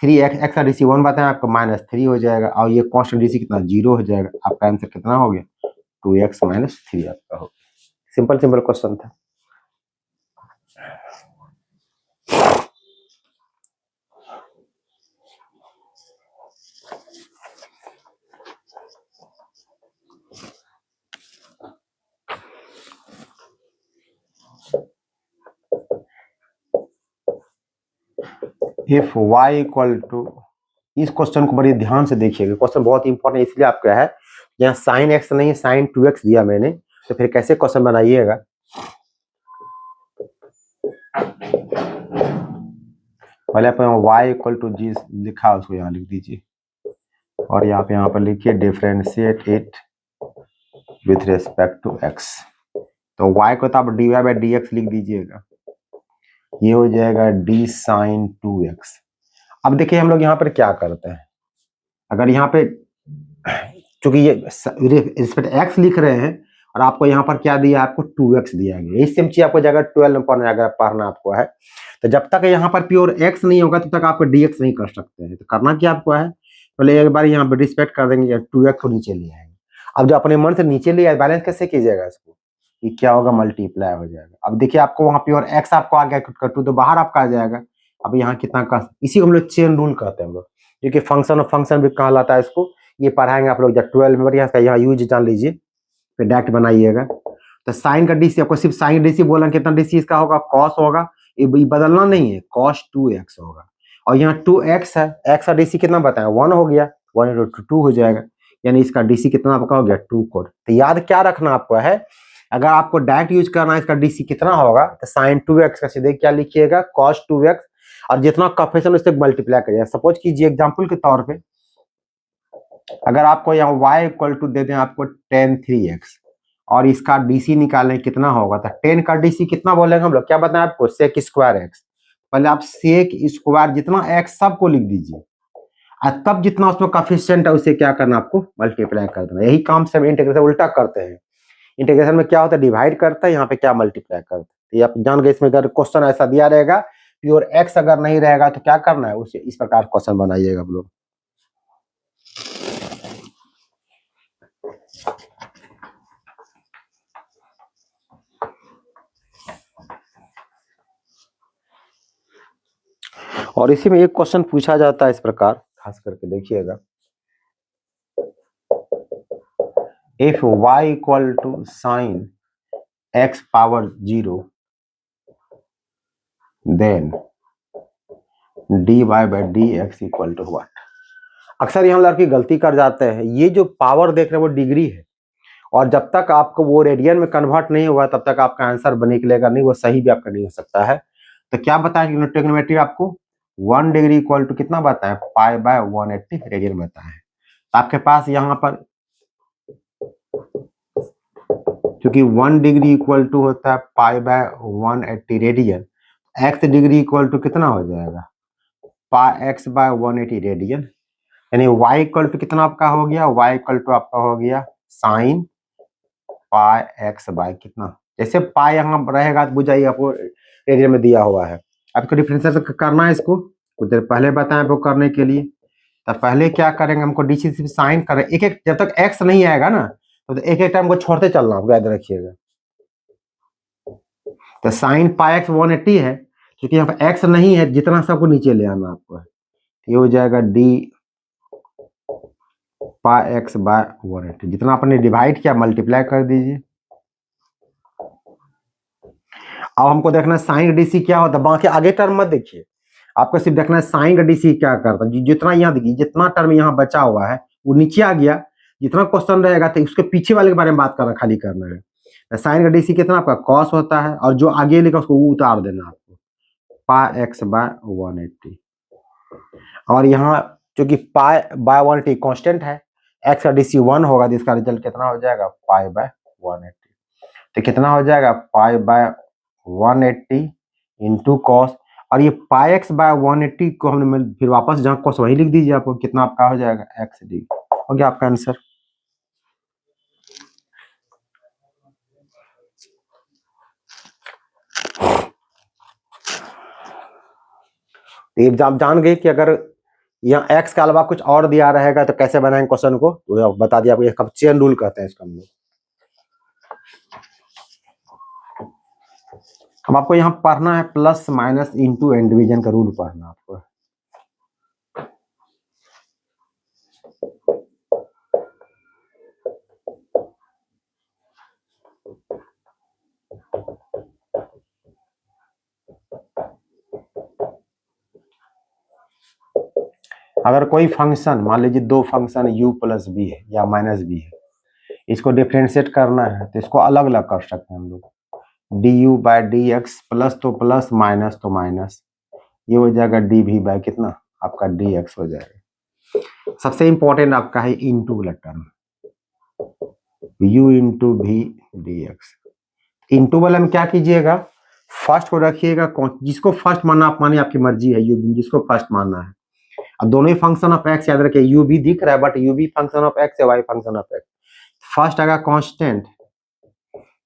3x, x का डीसी 1 बताएं आपको -3 हो जाएगा, और ये कांस्टेंट डीसी कितना 0 हो जाएगा। आपका आंसर कितना हो गया 2x - 3 आपका हो गया। सिंपल क्वेश्चन था। इफ y इक्वल टू, इस क्वेश्चन को बड़ी ध्यान से देखिएगा, क्वेश्चन बहुत इंपॉर्टेंट इसलिए आपका है, यहाँ sin x नहीं sin 2x दिया मैंने, तो फिर कैसे क्वेश्चन बनाइएगा। पहले आप y इक्वल टू जी लिखा उसको यहाँ लिख दीजिए, और यहाँ पर लिखिए differentiate it with respect to x। तो y को तो आप dy/dx लिख दीजिएगा, ये हो जाएगा d sin 2x। अब देखिए हम लोग यहाँ पर क्या करते हैं, अगर यहाँ पे चूंकि ये रिस्पेक्ट x लिख रहे हैं और आपको यहाँ पर क्या दिया, आपको 2x दिया गया, इस सेम चीज आपको जगह 12 में पढ़ना आपको है। तो जब तक यहाँ पर प्योर x नहीं होगा तब तक आपको dx नहीं कर सकते हैं। तो करना क्या आपको है, पहले एक बार यहाँ पर रिस्पेक्ट कर देंगे, 2x को नीचे ले आएंगे। अब जो अपने मन से नीचे ले आए, बैलेंस कैसे कीजिएगा इसको, ये क्या होगा मल्टीप्लाई हो जाएगा। अब देखिए आपको वहाँ प्योर x आपको आ गया, 2 तो बाहर आपका आ जाएगा। अब यहाँ कितना का, इसी को हम लोग चेन रूल कहते हैं हम लोग, क्योंकि फंक्शन भी कहलाता है इसको, ये पढ़ाएंगे आप लोग जब 12 में, यहाँ यूज जान लीजिए, फिर डायरेक्ट बनाइएगा। तो साइन का डीसी आपको सिर्फ साइन डीसी बोला, कितना डीसी इसका होगा कॉस होगा, ये बदलना नहीं है, cos 2x होगा, और यहाँ 2x है, x का डीसी कितना बताएं 1 हो गया, 1 × 2 हो जाएगा, यानी इसका डीसी कितना आपका हो गया 2 कोड। तो याद क्या रखना आपको है, अगर आपको डायरेक्ट यूज करना है इसका डीसी कितना होगा, तो साइन 2x का सीधे क्या लिखिएगा cos 2x, और जितना कॉफिशिएंट उससे मल्टीप्लाई करिएगा। सपोज कीजिए एग्जांपल के तौर पे, अगर आपको यहाँ y इक्वल टू दे दें आपको tan 3x और इसका डीसी निकालें कितना होगा, तो 10 का डीसी कितना बोलेंगे हम लोग, क्या बताएं आपको sec² x, पहले आप सेक स्क्वायर जितना एक्स सबको लिख दीजिए और तब जितना उसमें कोफिशिएंट है उसे क्या करना आपको मल्टीप्लाई कर देना। यही काम सब इंटीग्रेशन उल्टा करते हैं। इंटीग्रेशन में क्या होता है डिवाइड करता है, यहाँ पे क्या मल्टीप्लाई करता है। ये आप जान गए। इसमें अगर क्वेश्चन ऐसा दिया रहेगा प्योर एक्स अगर नहीं रहेगा तो क्या करना है उसे इस प्रकार क्वेश्चन बनाइएगा आप लोग। और इसी में एक क्वेश्चन पूछा जाता है इस प्रकार, खास करके देखिएगा, if y equal to sine x power 0 then dy by dx equal to what. अक्सर यहाँ लड़के गलती कर जाते हैं, ये जो पावर देख रहे हैं वो डिग्री है और जब तक आपको वो रेडियन में कन्वर्ट नहीं हुआ तब तक आपका आंसर निकलेगा नहीं, वो सही भी आपका नहीं हो सकता है। तो क्या बताया ट्रिग्नोमेट्री आपको 1 डिग्री इक्वल टू कितना बताया पाई बाय 180 रेडियन बताया है। आपके पास यहाँ पर क्योंकि 1 डिग्री इक्वल टू होता है pi by 180 radian, x degree equal to कितना हो जाएगा पाई एक्स बाय 180 रेडियन, यानी y इक्वल टू कितना आपका हो गया, y इक्वल टू आपका हो गया साइन पाई एक्स बाय कितना, जैसे पाई यहाँ रहेगा तो बुझाइए आपको रेडियन में दिया हुआ है। आपको डिफरेंशिएट करना है इसको, कुछ देर पहले बताएं आपको करने के लिए। तो पहले क्या करेंगे, हमको डीसी से साइन करें, एक एक जब तक एक्स नहीं आएगा ना तो एक एक टाइम को छोड़ते चलना, आपको याद रखिएगा। तो साइन पाई एक्स 180 है, क्योंकि यहाँ पर एक्स नहीं है जितना सबको नीचे ले आना आपको है, ये हो जाएगा डी पाई एक्स बाय 180, जितना आपने डिवाइड किया मल्टीप्लाई कर दीजिए। अब हमको देखना है साइन का डीसी क्या होता है, बाकी आगे टर्म मत देखिए, आपको सिर्फ देखना है साइन का डीसी क्या करता है। जितना यहाँ देखिए जितना टर्म यहाँ बचा हुआ है वो नीचे आ गया, जितना क्वेश्चन रहेगा तो उसके पीछे वाले के बारे में बात करना खाली करना है। साइन का डीसी कितना आपका कॉस होता है और जो आगे लिखा उसको वो उतार देना आपको पाई एक्स बाय 180। और यहाँ चूंकि पाई बाय 180 कांस्टेंट है, एक्स का डीसी 1 होगा तो इसका रिजल्ट कितना हो जाएगा पाई बाय 180। तो कितना हो जाएगा पाई बाय 180 इंटू कॉस, और ये पाई एक्स बाय 180 को हमने फिर वापस जहाँ कॉस वही लिख दीजिए, आपको कितना आपका हो जाएगा एक्स डी, हो गया आपका आंसर। आप जान गए कि अगर यहाँ एक्स के अलावा कुछ और दिया रहेगा तो कैसे बनाएंगे क्वेश्चन को, तो बता दिया आपको, चेन रूल कहते हैं इसका हम लोग। अब आपको यहाँ पढ़ना है plus minus into and division का रूल पढ़ना आपको। अगर कोई फंक्शन मान लीजिए दो फंक्शन u प्लस बी है या माइनस बी है, इसको डिफ्रेंशिएट करना है तो इसको अलग अलग कर सकते हैं हम लोग, d u by d x plus तो प्लस माइनस तो माइनस, ये हो जाएगा डी भी बाय कितना आपका डी एक्स हो जाएगा। सबसे इंपॉर्टेंट आपका है इंटू वाला टर्म, u इंटू भी डी एक्स। इंटू वाला में क्या कीजिएगा, फर्स्ट को रखिएगा, जिसको फर्स्ट मानना आप मानिए, आपकी मर्जी है, यू जिसको फर्स्ट मानना है। अब दोनों ही फंक्शन ऑफ एक्स याद रखिए, यू भी दिख रहा है बट यू भी फंक्शन ऑफ एक्स है, y function of x. First आएगा कांस्टेंट,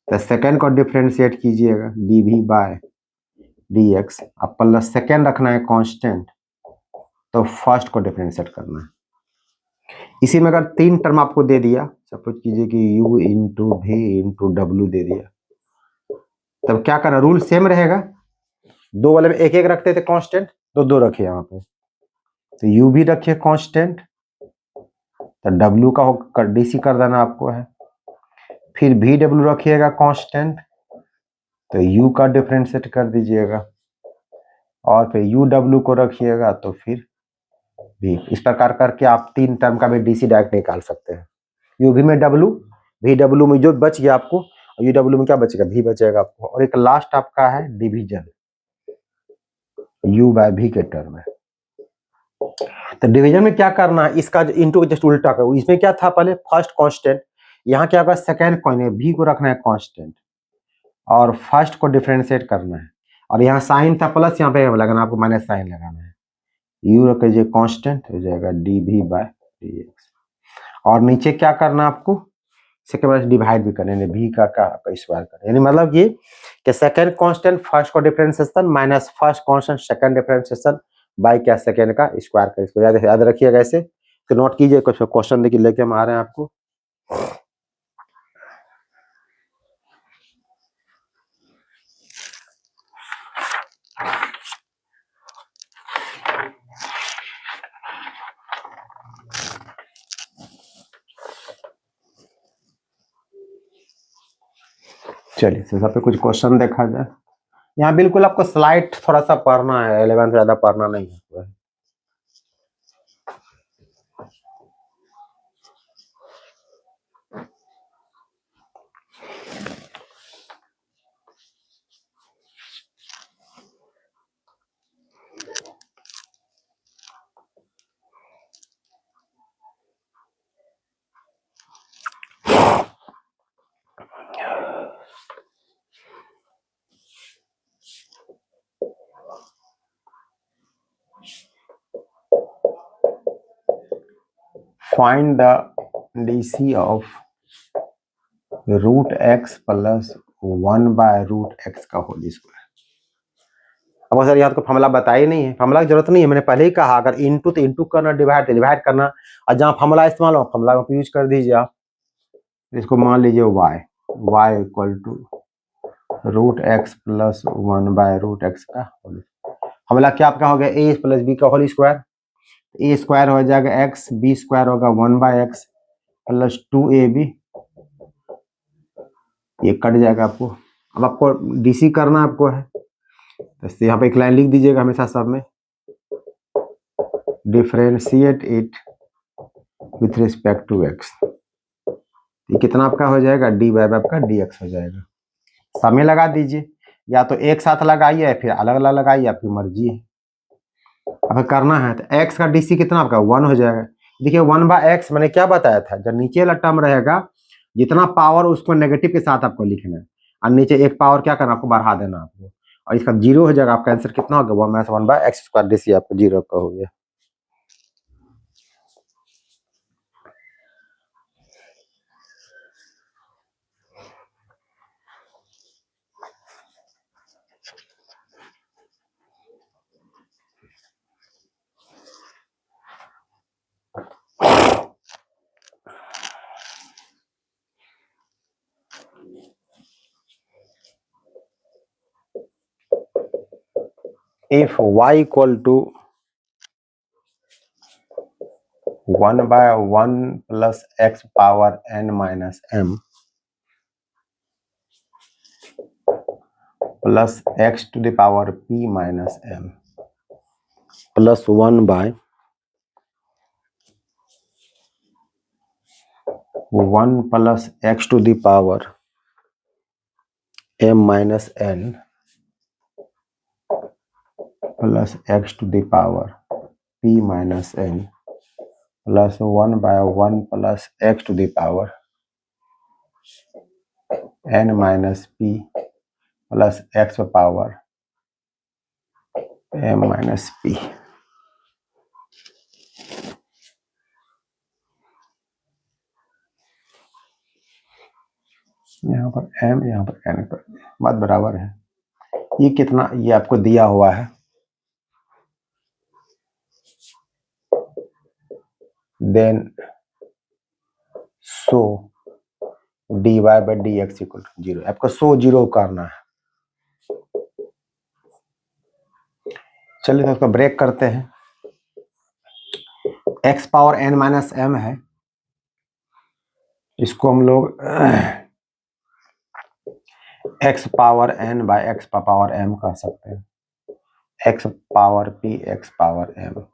तो सेकंड को डिफरेंशिएट कीजिएगा d v by d x, अब प्लस सेकंड रखना है कांस्टेंट, तो फर्स्ट को डिफरेंशिएट करना है। इसी में अगर तीन टर्म आपको दे दिया, सपोज कीजिए कि u इंटू भी इंटू डब्ल्यू दे दिया, तब क्या करना, रूल सेम रहेगा, दो वाले में एक एक रखते थे कांस्टेंट, तो दो रखे यहाँ पे, तो u भी रखिए कांस्टेंट, तो w का डीसी कर देना आपको है, फिर भी डब्ल्यू रखिएगा कांस्टेंट, तो u का डिफरेंशिएट कर दीजिएगा, और फिर u w को रखिएगा तो फिर भी। इस प्रकार करके आप तीन टर्म का भी डीसी डायरेक्ट निकाल सकते हैं। u भी में w, भी w में जो बच गया आपको, u w में क्या बचेगा भी बचेगा आपको, और एक लास्ट आपका है डिवीजन u बाय v के टर्म है। तो डिवीजन में क्या करना है, इसका इंटू जस्ट उल्टा करो, इसमें क्या था पहले फर्स्ट कांस्टेंट, यहाँ क्या होगा सेकंड कॉइन है, भी को रखना है कांस्टेंट और फर्स्ट को डिफरेंशिएट करना है। और यहाँ साइन था प्लस, यहाँ पे लगाना आपको माइनस साइन लगाना है। यू रख लीजिए कांस्टेंट हो जाएगा D v by d x. और नीचे क्या करना आपको, सेकेंड बार डिवाइड भी करने भी का स्क्वायर करना, यानी मतलब ये कि सेकेंड कांस्टेंट फर्स्ट का differentiation minus first constant second differentiation by क्या सेकेंड का स्क्वायर कर, इसको याद रखिएगा ऐसे। तो नोट कीजिए, कुछ क्वेश्चन देखिए लेके हम आ रहे हैं आपको। चलिए सब पे कुछ क्वेश्चन देखा जाए। यहाँ बिल्कुल आपको स्लाइड थोड़ा सा पढ़ना है, 11 ज्यादा पढ़ना नहीं है। Find the DC of root x plus 1/√x का होल स्क्वायर। अब सर यहाँ तो फॉर्मूला बताया नहीं है, फॉर्मूला की जरूरत नहीं है, मैंने पहले ही कहा अगर इनटू तो इनटू करना, डिवाइड करना, और जहाँ फॉर्मूला इस्तेमाल हो फॉर्मूला को यूज कर दीजिए आप। इसको मान लीजिए y equal to root x plus 1/√x का होल। फॉर्मूला क्या आपका हो गया, a प्लस b का होल स्क्वायर। a स्क्वायर हो जाएगा x, b स्क्वायर होगा 1/x प्लस 2ab, ये कट जाएगा आपको। अब आपको डीसी करना आपको है, तो यहाँ पे एक लाइन लिख दीजिएगा हमेशा सब में, differentiate it with respect to x. ये कितना आपका हो जाएगा, डी बाय आपका डी एक्स हो जाएगा। समय लगा दीजिए, या तो एक साथ लगाइए फिर अलग अलग लगाइए, आपकी मर्जी है। अब करना है तो एक्स का डीसी कितना आपका 1 हो जाएगा। देखिए 1/x मैंने क्या बताया था, जब नीचे वाला टर्म रहेगा जितना पावर उसको नेगेटिव के साथ आपको लिखना है, और नीचे एक पावर क्या करना आपको बढ़ा देना आपको, और इसका 0 हो जाएगा। आपका आंसर कितना होगा 1/x² डीसी आपको 0 का हो गया। If y equal to 1/1 plus x power n minus m plus x to the power p minus m plus 1/1 plus x to the power m minus n plus x to the power p minus n plus 1/1 plus x to the power n minus p plus x power m minus p। यहाँ पर m, यहाँ पर n पर बात बराबर है। ये कितना, ये आपको दिया हुआ है, then so dy by dx equal to 0, आपको सो 0 करना है। चलिए तो इसको ब्रेक करते हैं। x power n minus m है, इसको हम लोग x power n by x power m कह सकते हैं, x power p x power m।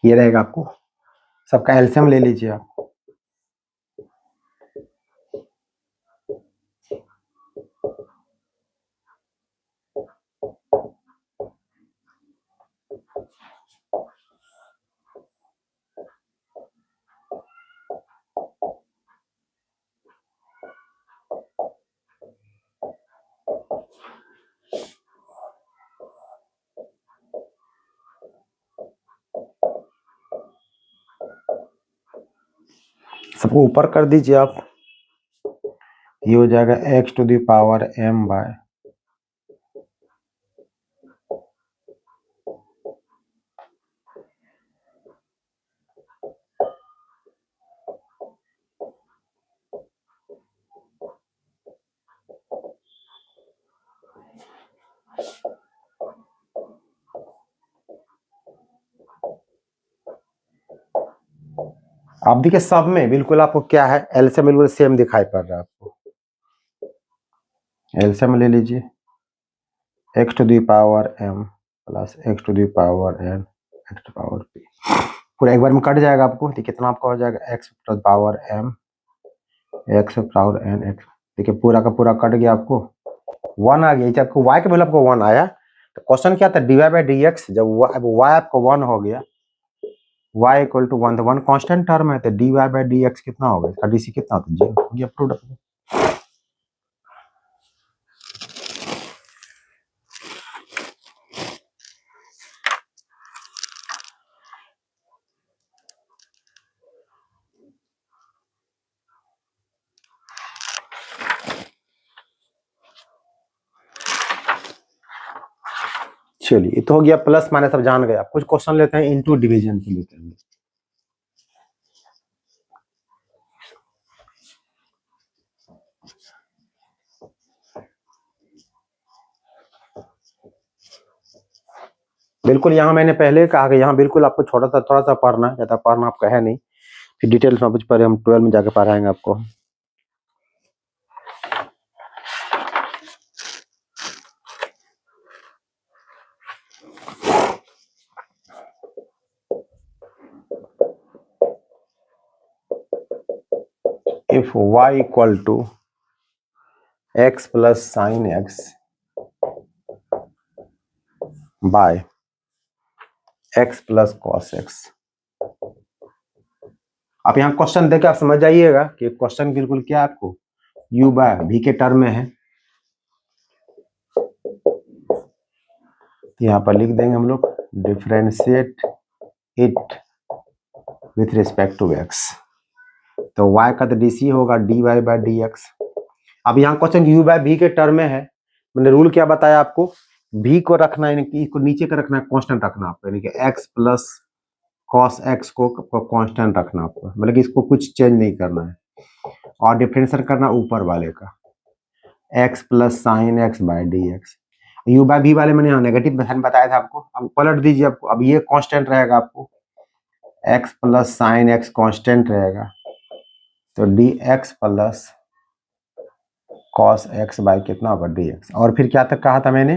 ये रहेगा, आपको सबका एलसीएम ले लीजिए आप। सबको ऊपर कर दीजिए आप। ये हो जाएगा x to the power m by आप देखिए सब में बिल्कुल आपको क्या है, एलसीएम बिल्कुल सेम दिखाई पड़ रहा है आपको। एलसीएम ले लीजिए, x to the power m plus x to the power n x to power p, पूरा एक बार में कट जाएगा आपको। तो कितना आपका हो जाएगा x to the power m x to power n x। देखिए पूरा का पूरा कट गया, आपको 1 आ गया। आपको y के बदले आपको 1 आया, तो क्वेश्चन क्या था, dy बाई डी एक्स। जब y आपको 1 हो गया, y इक्वल टू 1, तो 1 कांस्टेंट टर्म है, तो dy बाई डी एक्स कितना हो गया, dc कितना होता है, 0 हो गया प्रूव। चलिए ये तो हो गया, प्लस माइनस सब जान गए। आप कुछ क्वेश्चन लेते हैं इनटू डिवीजन के लेते हैं। बिल्कुल यहाँ मैंने पहले कहा कि यहाँ बिल्कुल आपको छोटा सा थोड़ा सा पढ़ना है, ज्यादा पढ़ना आपका है नहीं, फिर डिटेल्स में कुछ पढ़े हम 12 में जाके पढ़ाएंगे आपको। If y equal to x plus sine x by x plus cos x। आप यहाँ क्वेश्चन देख के आप समझ जाइएगा कि क्वेश्चन बिल्कुल क्या आपको u बाय v के टर्म में है। यहाँ पर लिख देंगे हम लोग differentiate it with respect to x, तो y का तो dc होगा dy बाय dx। अब यहाँ क्वेश्चन u बाय v के टर्म में है, मैंने रूल क्या बताया आपको, v को रखना है, यानी कि इसको नीचे का रखना है, कांस्टेंट रखना आपको, यानी कि x प्लस cos x को कांस्टेंट रखना आपको, मतलब कि इसको कुछ चेंज नहीं करना है, और डिफरेंशिएट करना ऊपर वाले का x plus sine x by d x. U by v वाले मैंने यहाँ नेगेटिव साइन बताया था आपको, अब पलट दीजिए आपको, अब ये कांस्टेंट रहेगा, आपको x plus sine x constant रहेगा, तो d x plus cos x by कितना होगा dx। और फिर क्या तक कहा था मैंने,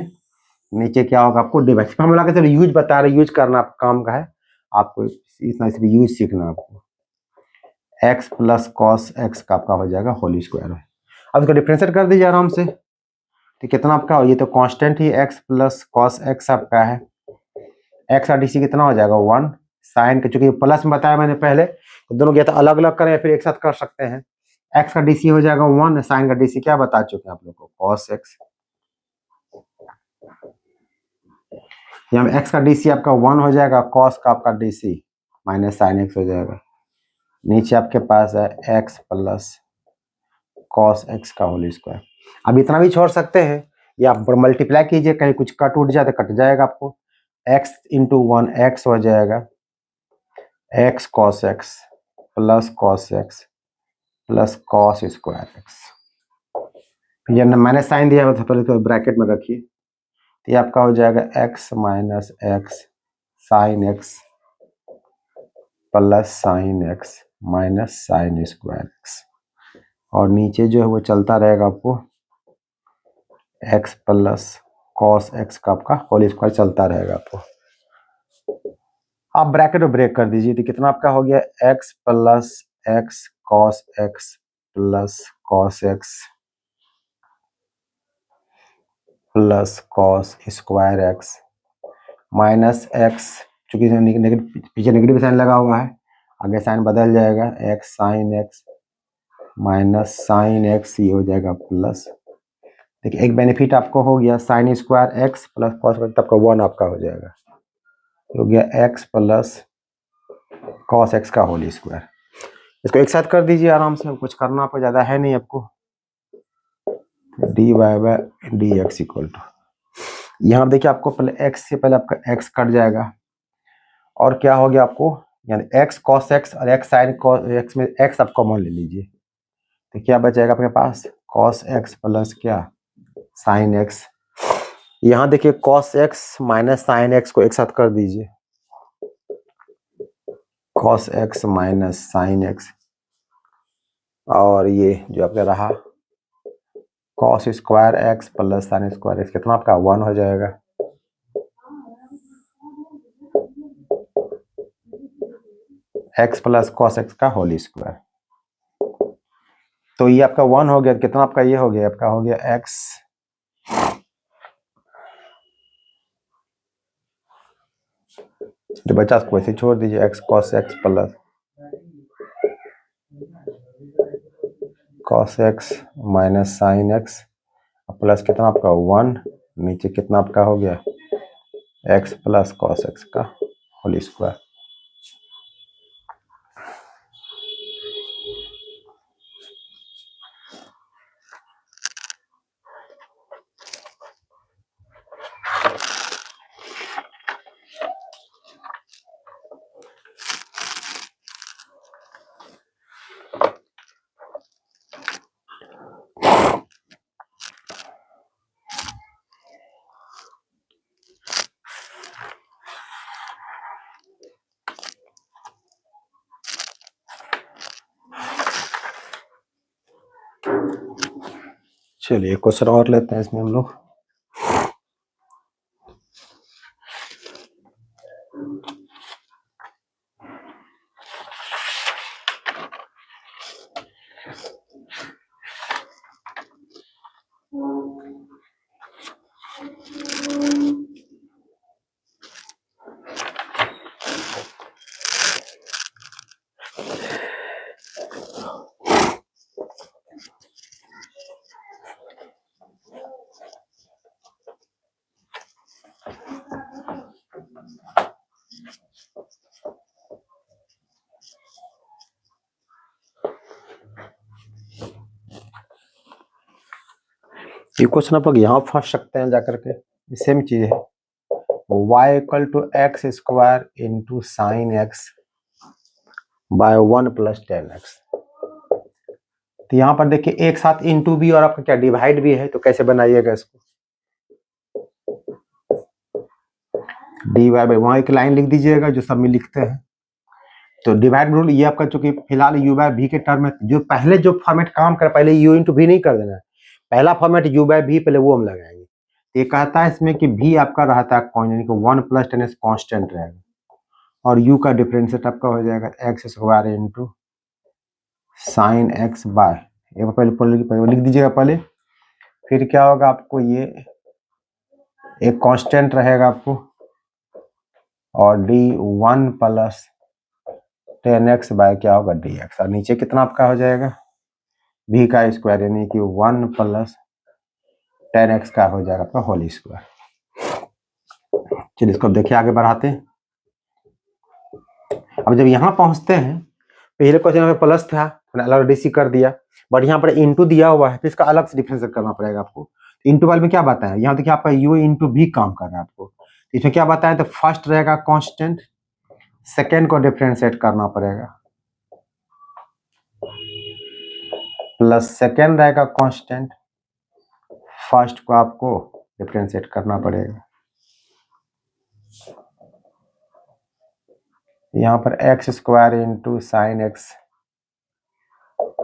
नीचे क्या होगा आपको डी एक्स। हम लगा यूज बता रहे, यूज करना काम का है आपको, इतना सिर्फ यूज सीखना आपको। x प्लस कॉस एक्स का आपका हो जाएगा होल स्क्वायर है। अब इसको डिफरेंशिएट कर दीजिए आराम से, तो कितना आपका हो, ये तो कांस्टेंट ही x प्लस कॉस एक्स आपका है, x का डीसी कितना हो जाएगा 1, साइन के चूंकि प्लस में बताया मैंने पहले, तो दोनों या तो अलग अलग करें या फिर एक साथ कर सकते हैं। x का डीसी हो जाएगा 1, साइन का डीसी क्या बता चुके हैं आप लोग को, कॉस एक्स। यहाँ x का डीसी आपका 1 हो जाएगा, कॉस का आपका डीसी माइनस साइन एक्स हो जाएगा, नीचे आपके पास है x प्लस कॉस एक्स का होल स्क्वायर। अब इतना भी छोड़ सकते हैं, या आप मल्टीप्लाई कीजिए, कहीं कुछ कट उठ जाए तो कट जाएगा, आपको x इंटू 1 x हो जाएगा x cos x plus cos x plus cos square x. ये मैंने साइन दिया हुआ था, पहले तो ब्रैकेट में रखिए, तो ये आपका हो जाएगा x minus x sine x plus sine x minus sine square x, और नीचे जो है वो चलता रहेगा आपको x प्लस कॉस एक्स का आपका होल स्क्वायर चलता रहेगा आपको। आप ब्रैकेट में ब्रेक कर दीजिए, तो कितना आपका हो गया x plus x cos x plus cos x plus cos square x minus x, चूंकि पीछे नेगेटिव साइन लगा हुआ है, आगे साइन बदल जाएगा, x sine x minus sine x, ये हो जाएगा प्लस। देखिए एक बेनिफिट आपको हो गया, sine square x plus cos आपका 1 आपका हो जाएगा, हो गया x प्लस कॉस एक्स का होल स्क्वायर। इसको एक साथ कर दीजिए आराम से, कुछ करना आपको ज्यादा है नहीं आपको। dy by d x equal to, यहाँ देखिए आपको पहले x से पहले आपका x कट जाएगा और क्या हो गया आपको, यानी x cos x और x sin x में x आप कॉमन ले लीजिए, तो क्या बचेगा आपके पास cos x प्लस क्या sin x। यहाँ देखिए cos x minus sin x को एक साथ कर दीजिए, cos x minus sin x, और ये जो आपका रहा cos square x plus sin square x, कितना आपका 1 हो जाएगा। x प्लस cos x का होल स्क्वायर, तो ये आपका 1 हो गया, कितना आपका ये हो गया, आपका हो गया x जो बचा उसको ऐसे छोड़ दीजिए, x cos x plus cos x minus sin x plus कितना आपका 1, नीचे कितना आपका हो गया x प्लस cos x का होल स्क्वायर। चलिए क्वेश्चन और लेते हैं इसमें हम लोग। ये क्वेश्चन आप लोग यहाँ फंस सकते हैं जाकर के, सेम चीज है, y equal to x square into sine x by 1 plus 10x। तो यहाँ पर देखिए एक साथ इंटू भी और आपका क्या डिवाइड भी है, तो कैसे बनाइएगा इसको, dy बाय वहाँ एक लाइन लिख दीजिएगा जो सब में लिखते हैं। तो डिवाइड रूल ये आपका चूंकि फिलहाल u बाय v के टर्म में जो पहले जो फॉर्मेट काम कर, पहले u इंटू v नहीं कर देना है, पहला फॉर्मेट u बाय v पहले वो हम लगाएंगे। तो ये कहता है इसमें कि v आपका रहता है यानी कि 1 प्लस 10x कॉन्स्टेंट रहेगा, और u का डिफरेंशिएट आपका हो जाएगा x square into sine x by, ये पहले लिख दीजिएगा पहले, फिर क्या होगा आपको ये एक कांस्टेंट रहेगा आपको, और डी 1 प्लस 10x बाय क्या होगा dx, और नीचे कितना आपका हो जाएगा v का स्क्वायर यानी कि 1 प्लस 10x का हो जाएगा आपका होल स्क्वायर। चलिए इसको देखिए आगे बढ़ाते हैं। अब जब यहाँ पहुंचते हैं, पहले क्वेश्चन में प्लस था, अलग डीसी कर दिया, बट यहाँ पर इंटू दिया हुआ है तो इसका अलग से डिफरेंशिएट करना पड़ेगा आपको। इंटू वाले में क्या बताया, यहाँ देखिए आपका u इंटू v काम कर रहा है आपको, इसमें क्या बताया, तो फर्स्ट रहेगा कांस्टेंट, सेकेंड को डिफरेंशिएट करना पड़ेगा, प्लस सेकेंड रहेगा कांस्टेंट, फर्स्ट को आपको डिफरेंशिएट करना पड़ेगा। यहाँ पर x square into sine x,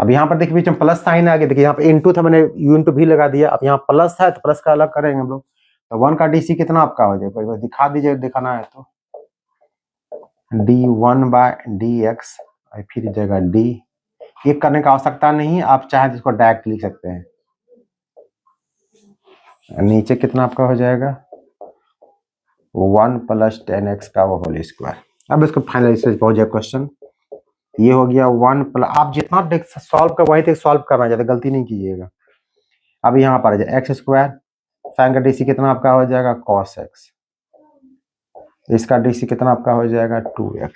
अब यहाँ पर देखिए बीच में प्लस साइन आ गया, देखिए यहाँ पर इंटू था, मैंने यू इंटू भी लगा दिया, अब यहाँ प्लस है तो प्लस का अलग करेंगे हम लोग, तो 1 का डीसी कितना आपका हो जाएगा, दिखा दीजिए, दिखाना है तो d1 बाय डी एक्स, फिर जगह d, ये करने का आवश्यकता नहीं, आप चाहे इसको डायरेक्ट लिख सकते हैं। नीचे कितना आपका हो जाएगा 1 प्लस 10x का वो होल स्क्वायर। अब इसको फाइनल पहुंच जाए क्वेश्चन, ये हो गया 1 प्लस, आप जितना सॉल्व कर वहीं तक सॉल्व करना चाहते, गलती नहीं कीजिएगा। अब यहाँ पर एक्स स्क्वायर, साइन का डीसी कितना आपका हो जाएगा cos x, इसका डीसी कितना आपका हो जाएगा 2x,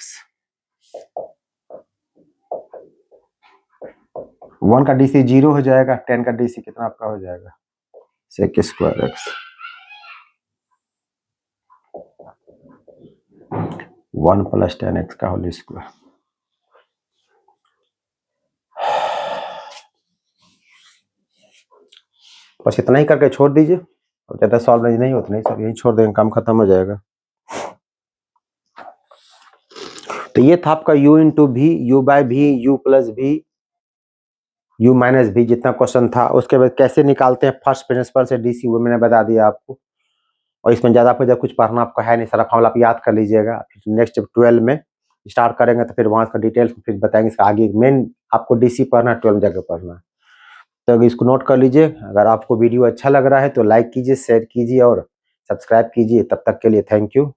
1 का DC 0 हो जाएगा, 10 का DC कितना आपका हो जाएगा, sec स्क्वायर x 1 + 10x का होल स्क्वायर। बस इतना ही करके छोड़ दीजिए, और ज़्यादा सॉल्व नहीं होता, नहीं सब यही छोड़ देंगे, काम खत्म हो जाएगा। तो ये था आपका u × v, u/v, u+v, u-v जितना क्वेश्चन था। उसके बाद कैसे निकालते हैं फर्स्ट प्रिंसिपल से DC, वो मैंने बता दिया आपको। और इसमें ज़्यादा फिर कुछ पढ़ना आपको है नहीं, सारा फॉर्मूला आप याद कर लीजिएगा। नेक्स्ट जब 12 में स्टार्ट करेंगे तो फिर वहाँ का डिटेल्स फिर बताएंगे। इसका आगे मेन आपको DC पढ़ना है, 12 में जाकर पढ़ना है। तो इसको नोट कर लीजिए। अगर आपको वीडियो अच्छा लग रहा है तो लाइक कीजिए, शेयर कीजिए और सब्सक्राइब कीजिए। तब तक के लिए थैंक यू।